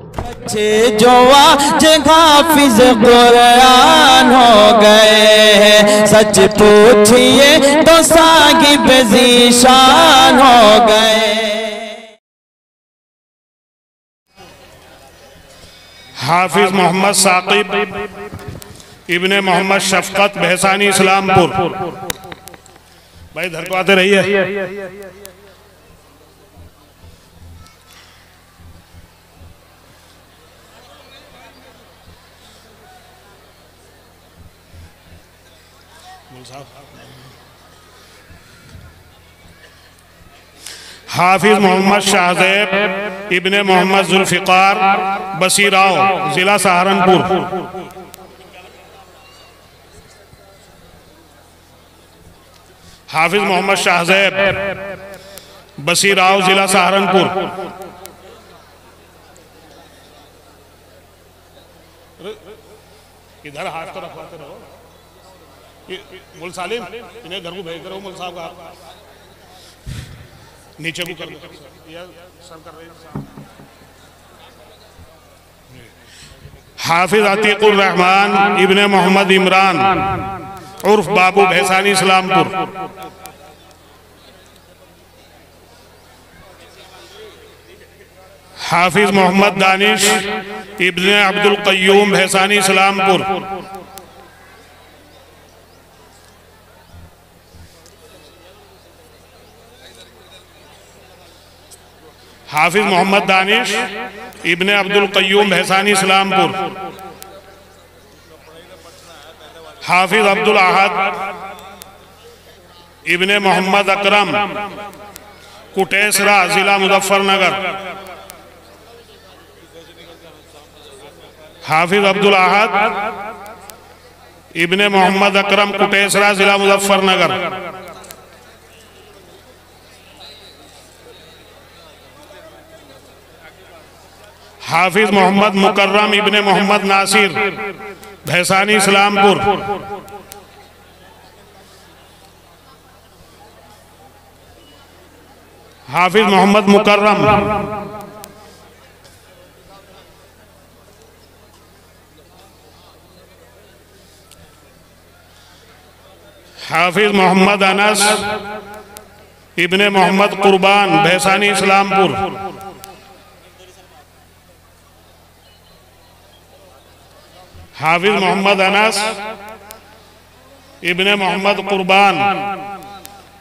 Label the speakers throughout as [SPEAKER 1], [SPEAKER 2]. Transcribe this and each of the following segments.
[SPEAKER 1] बच्चे जो आज हाफिज कुरान हो गए हैं, सच पूछिए तो साहिब ज़ीशान हो गए।
[SPEAKER 2] हाफिज मोहम्मद साकिब इब्ने मोहम्मद शफकत बहसानी इस्लामपुर, भाई इधर को आते रहिए। हाफिज मोहम्मद शाहज़ैब इब्ने मोहम्मद जुल्फ़िकार बसीराव, जिला सहारनपुर। हाफिज मोहम्मद शाहज़ैब बसीराव, जिला सहारनपुर। इधर हाथ तो रखवाते रहो। मुल सालिम इन्हें घर को भेज करो। मुल साहब का नीचे को कर दो। सर कर रहे हैं। हाफिज अतीकुर रहमान इब्ने मोहम्मद इमरान उर्फ बाबू बहसानी इस्लामपुर। हाफिज मोहम्मद दानिश इब्ने अब्दुल क़य्यूम बहसानी इस्लामपुर। हाफिज मोहम्मद दानिश इब्ने अब्दुल क़य्यूम बहसानी इस्लामपुर। हाफिज अब्दुल अहद इब्ने मोहम्मद अकरम कुटेसरा, जिला मुजफ्फरनगर। हाफिज अब्दुल अहद इब्ने मोहम्मद अकरम कुटेसरा, जिला मुजफ्फरनगर। हाफिज मोहम्मद मुकर्रम इब्ने मोहम्मद नासिर बहसानी इस्लामपुर। हाफिज मोहम्मद मुकर्रम हाफिज मोहम्मद अनस इब्ने मोहम्मद कुर्बान बहसानी इस्लामपुर। हाफिज मोहम्मद अनस इब्ने मोहम्मद कुर्बान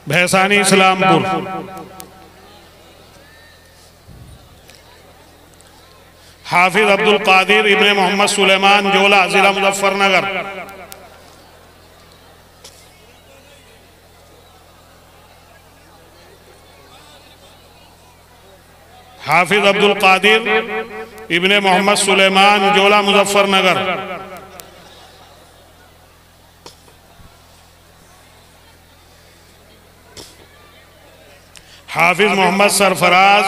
[SPEAKER 2] बहसानी इस्लामपुर। हाफिज अब्दुल कादिर इब्ने मोहम्मद सुलेमान जोला, जिला मुजफ्फरनगर। हाफिज अब्दुल कादिर इब्ने मोहम्मद सुलेमान जोला, मुजफ्फरनगर। हाफिज मोहम्मद सरफराज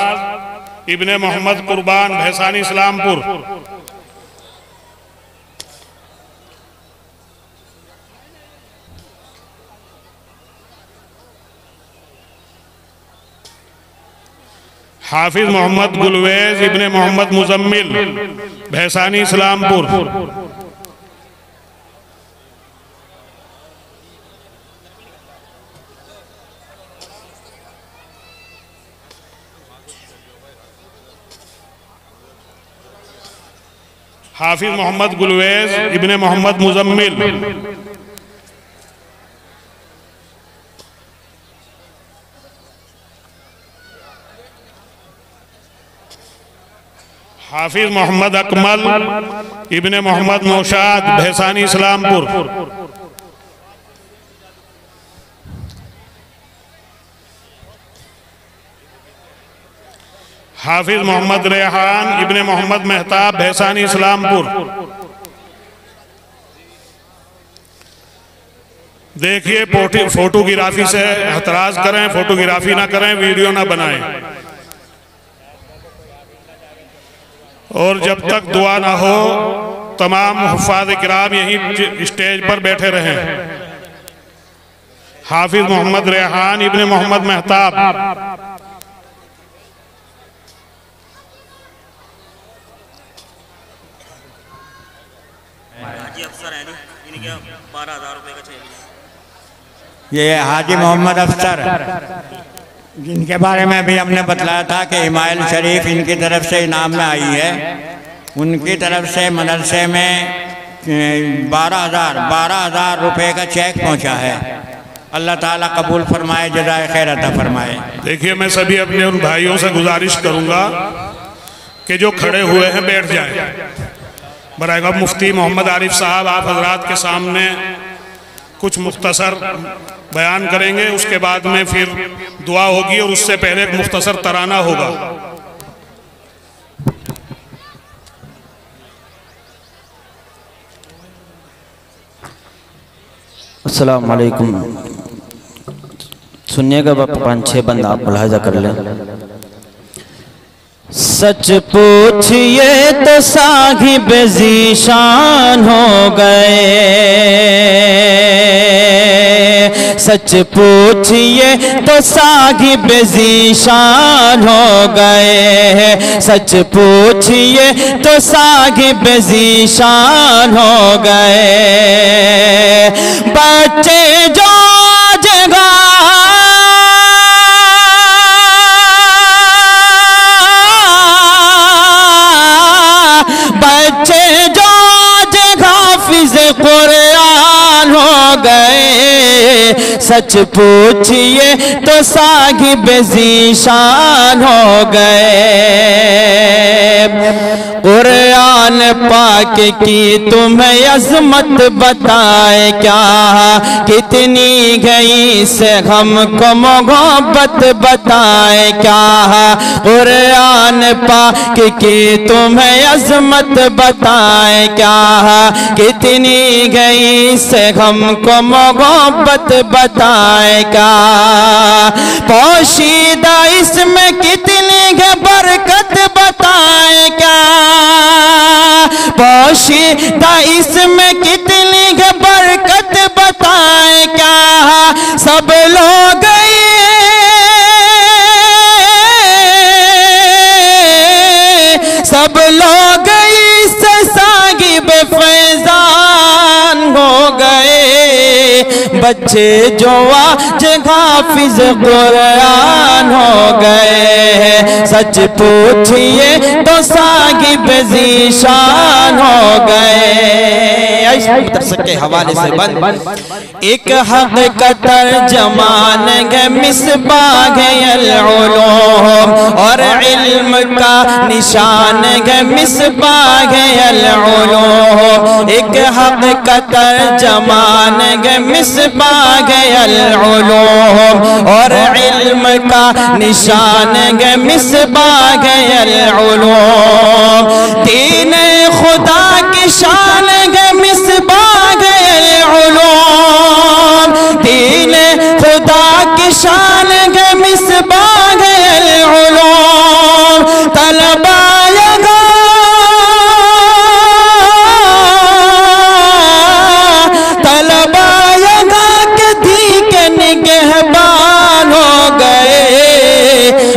[SPEAKER 2] इब्ने मोहम्मद कुर्बान बहसानी इस्लामपुर। हाफिज मोहम्मद गुलवेज इब्ने मोहम्मद मुजम्मिल बहसानी इस्लामपुर। हाफिज मोहम्मद गुलवेज इब्ने मोहम्मद मुजम्मिल। हाफिज मोहम्मद अकमल इब्ने मोहम्मद नौशाद बहसानी इस्लामपुर। हाफिज मोहम्मद रेहान इब्ने मोहम्मद मेहताब बहसानी इस्लामपुर। देखिए फोटोग्राफी से एतराज करें, फोटोग्राफी ना करें, वीडियो ना बनाएं। और जब तक दुआ ना हो तमाम हुफ़ाज़ किराम यहीं स्टेज पर बैठे रहें। हाफिज मोहम्मद रेहान इब्ने मोहम्मद मेहताब।
[SPEAKER 3] अफसर हैं जी, इनके 12,000 रुपये का चेक।
[SPEAKER 4] ये हाजी मोहम्मद अफसर, जिनके बारे में भी हमने बतलाया था कि हिमायल शरीफ इनकी तरफ से इनाम में आई है। उनकी तरफ से मदरसे में 12,000 रुपये का चेक पहुंचा है। अल्लाह ताला कबूल फरमाए, जज़ाए खैर अता फरमाए।
[SPEAKER 2] देखिए, मैं सभी अपने उन भाइयों से गुजारिश करूंगा कि जो खड़े हुए हैं बैठ जाएं। बराए मुफ्ती मोहम्मद आरिफ साहब आप हजरात के सामने कुछ मुख्तसर बयान करेंगे, उसके बाद में फिर दुआ होगी और उससे पहले एक मुख्तसर तराना होगा।
[SPEAKER 1] अस्सलाम वालेकुम। सुनिएगा बाप, 5-6 बंद आप मुलाहिजा कर लें। सच पूछिए तो साहिब ज़ीशान हो गए, सच पूछिए तो साहिब ज़ीशान हो गए, सच पूछिए तो साहिब ज़ीशान हो गए। बच्चे जो जगह कुरान हो गए, सच पूछिए तो साहिब ज़ीशान हो गए। कुरान पाक की तुम्हें अज़मत बताए क्या, कितनी गई से हमको मोहब्बत बताए क्या। कुरान पाक की तुम्हें अज़मत बताए क्या, कितनी गई से हमको मोहब्बत बताए क्या। पोशीदा इसमें कितनी है बरकत बताए क्या, पोशीदा इसमें कितनी है बरकत बताए क्या। सब लोग सब लोग इससे साहिब फैजान हो गए। बच्चे जो आज हाफिज कुरान हो गए, सच पूछिए तो साहिब ज़ीशान हो गए। के हवाले से बंद एक हक का तर्जमान है मिसबाह अल-उलूम और इल्म का निशान है मिसबाह अल-उलूम। एक हक का तर्जमान है मिसबाह अल-उलूम और इल्म का निशान है मिसबाह अल-उलूम। दीन खुदा की शान है मिसबाह अल-उलूम, दीन खुदा की शान है मिसबाह अल-उलूम। तलबायगा के दी के निगहबान हो गए।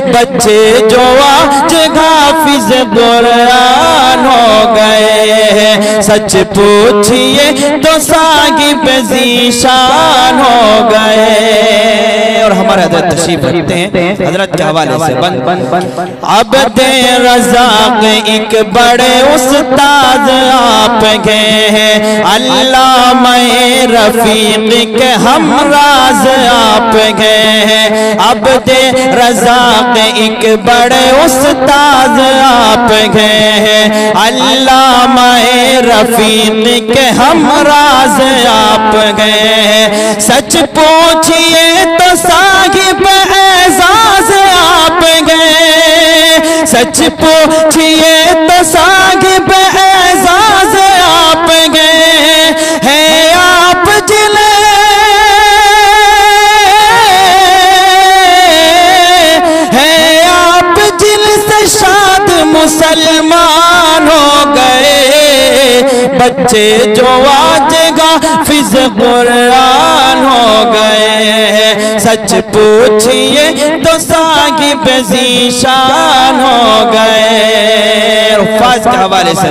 [SPEAKER 1] बच्चे जो आज हाफिज कुरान हो गए, सच पूछिए तो साहिब ज़ीशान हो गए। और हमारे हजरत तशरीफ रखते हैं, हजरत के हवाले से बंद अब्द रज़ाक एक बड़े उस्ताद आप गए हैं, अल्लामा रफ़ीक के हमराज आप गए हैं। अब्द रज़ाक एक बड़े उस्ताद आप गए हैं, अल्लामा रफ़ीक के हमराज आप गए हैं। सच पूछिए तो साहिब एजाज आप गए, सच पूछिए तो साहिब एजाज आप गए हैं। आप जिले हैं, आप जिल से शाद मुसलमान हो गए। बच्चे जो आज हाफिज कुरान हो गए, सच पूछिए तो साहिब ज़ीशान हो गए। साज के हवाले से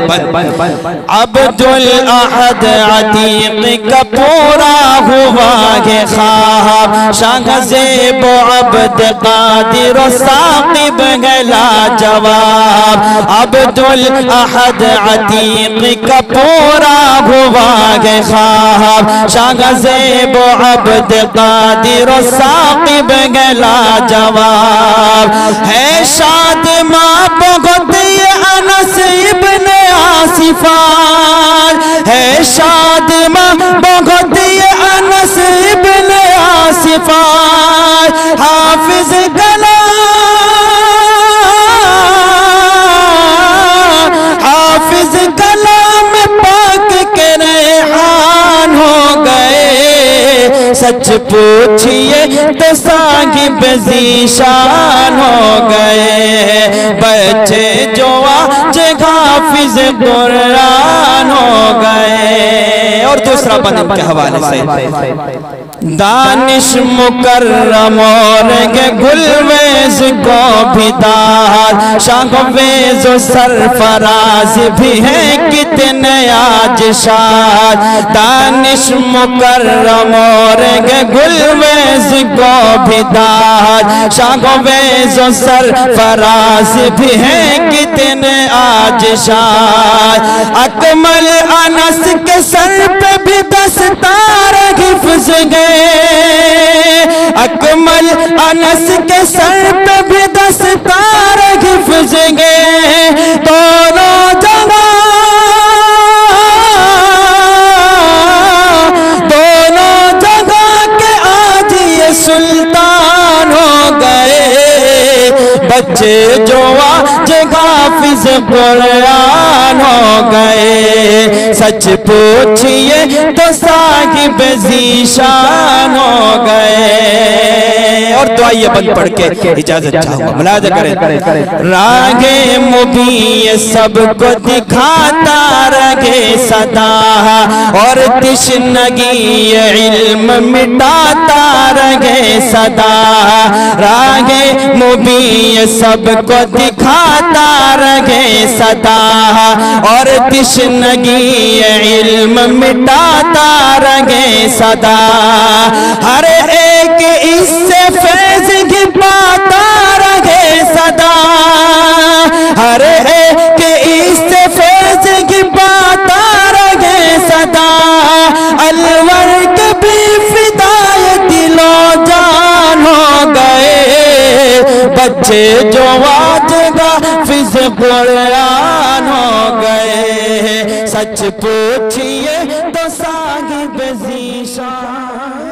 [SPEAKER 1] अब्दुल अहद अतीक का पूरा हुआ है ख्वाब, शाहज़ेब अब्द कादिर साकिब गला जवाब। अब्दुल अहद अतीक का पूरा हुआ है ख्वाब, शाहज़ेब अब्द कादिर साकिब गला जवाब। है शाद माँ बहुत ये अनस इब्ने आसिफान, है शाद माँ बहुत ये अनस इब्ने आसिफान। हाफिज कलाम, हाफिज कलाम पाक के रेहान हो गए। सच पूछिए तो साहिब ज़ीशान हो गए। बच्चे जो आज हाफिज कुरान हो गए। और दूसरा बंद के हवाले से दानिश मुकर्रम और गुलवेज को भी दार, शाहवेज सरफराज भी है कितने आज शाद। दानिश मुकर्रम और गुलवेज को भी दार, शाहवेज सरफराज भी है कितने आज शाद। अकमल अनस के सर पे भी दस्तार हिफ्ज़ गए, अकमल अनस के सर पे भी दस्तार हिफ्ज़ गए। दोनों जगह, दोनों जगह के आज ये सुल्तान हो गए। बच्चे जो आज हाफिज कुरान हो गए। सच पूछिए तो साहिब ज़ीशान हो गए। और तो आइए बंद पढ़ के इजाजत चाहूंगा, मुलाज़ा करें। रागे मुबी सबको दिखाता रहे सदा, और तिश्नगी इल्म मिटाता रहे सदा। रागे मुबी सबको दिखाता रहे सदा, और तिश्नगी इल्म मिटाता रहे सदा। हर एक इससे फैज़ की पाता रहे सदा, हर एक इससे फैज़ की पाता रहे सदा। अलवर के भी फिदाए दिलो जान हो गए। बच्चे जो आज हाफिज कुरान हो गए। सच पूछिए तो साहिब ज़ीशान।